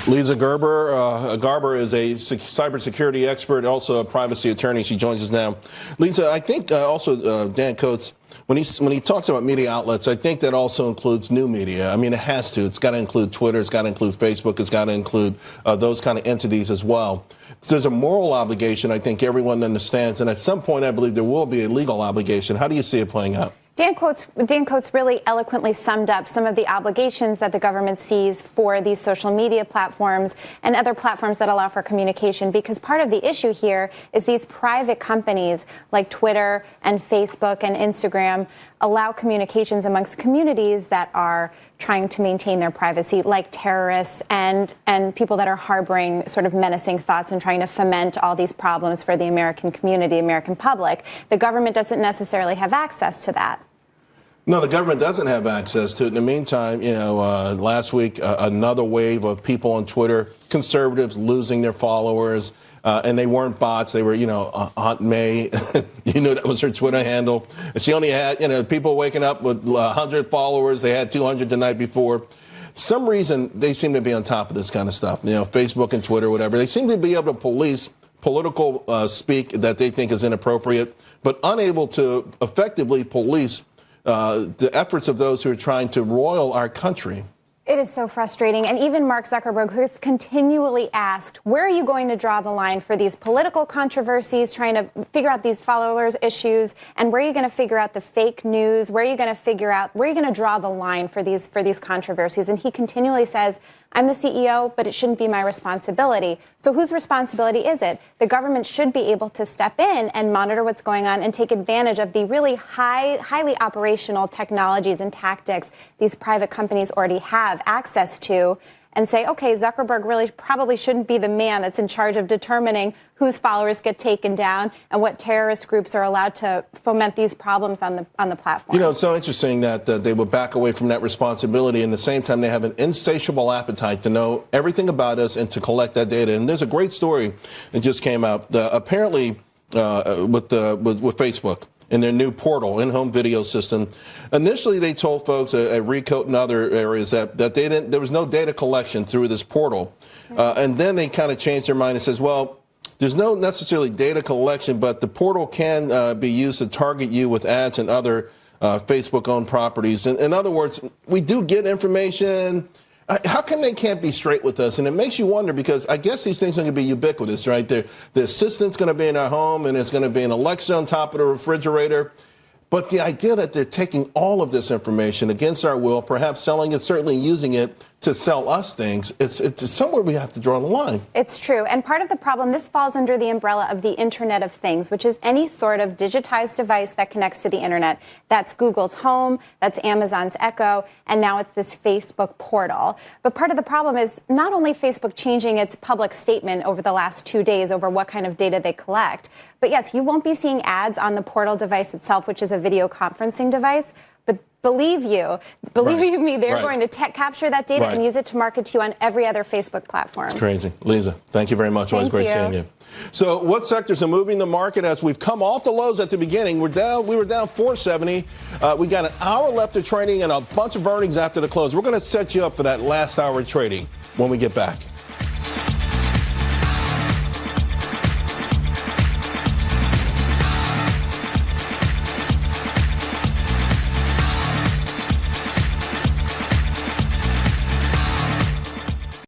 Leeza Garber. Garber is a cybersecurity expert, also a privacy attorney. She joins us now. Leeza, I think also Dan Coates, when he talks about media outlets, I think that also includes new media. I mean, it has to. It's got to include Twitter. It's got to include Facebook. It's got to include those kind of entities as well. There's a moral obligation, I think everyone understands. And at some point, I believe there will be a legal obligation. How do you see it playing out? Dan Coates really eloquently summed up some of the obligations that the government sees for these social media platforms and other platforms that allow for communication, because part of the issue here is these private companies like Twitter and Facebook and Instagram allow communications amongst communities that are trying to maintain their privacy, like terrorists and people that are harboring sort of menacing thoughts and trying to foment all these problems for the American community, American public. The government doesn't necessarily have access to that. No, the government doesn't have access to it. In the meantime, last week, another wave of people on Twitter, conservatives losing their followers, and they weren't bots. They were, Aunt May, that was her Twitter handle. And she only had, people waking up with 100 followers. They had 200 the night before. Some reason they seem to be on top of this kind of stuff, Facebook and Twitter, whatever. They seem to be able to police political speak that they think is inappropriate, but unable to effectively police the efforts of those who are trying to roil our country. It is so frustrating. And even Mark Zuckerberg, who is continually asked, where are you going to draw the line for these political controversies, trying to figure out these followers' issues, and where are you going to figure out the fake news? Where are you going to draw the line for these controversies? And he continually says, I'm the CEO, but it shouldn't be my responsibility. So whose responsibility is it? The government should be able to step in and monitor what's going on and take advantage of the really highly operational technologies and tactics these private companies already have access to, and say, okay, Zuckerberg really probably shouldn't be the man that's in charge of determining whose followers get taken down and what terrorist groups are allowed to foment these problems on the platform. It's so interesting that they will back away from that responsibility, and at the same time they have an insatiable appetite to know everything about us and to collect that data. And there's a great story that just came out, apparently with Facebook. In their new portal, in-home video system. Initially, they told folks at Recode and other areas that there was no data collection through this portal. And then they kind of changed their mind and says, well, there's no necessarily data collection, but the portal can be used to target you with ads and other Facebook-owned properties. In other words, we do get information. How come they can't be straight with us? And it makes you wonder, because I guess these things are going to be ubiquitous, right? The assistant's going to be in our home, and it's going to be an Alexa on top of the refrigerator. But the idea that they're taking all of this information against our will, perhaps selling it, certainly using it to sell us things, it's somewhere we have to draw the line. It's true. And part of the problem, this falls under the umbrella of the Internet of Things, which is any sort of digitized device that connects to the Internet. That's Google's Home, that's Amazon's Echo, and now it's this Facebook portal. But part of the problem is not only Facebook changing its public statement over the last 2 days over what kind of data they collect, but yes, you won't be seeing ads on the portal device itself, which is a video conferencing device. But believe you me, they're going to capture that data and use it to market to you on every other Facebook platform. It's crazy. Leeza, thank you very much. Always great seeing you. So what sectors are moving the market as we've come off the lows at the beginning? We were down 470. We got an hour left of trading and a bunch of earnings after the close. We're going to set you up for that last hour of trading when we get back.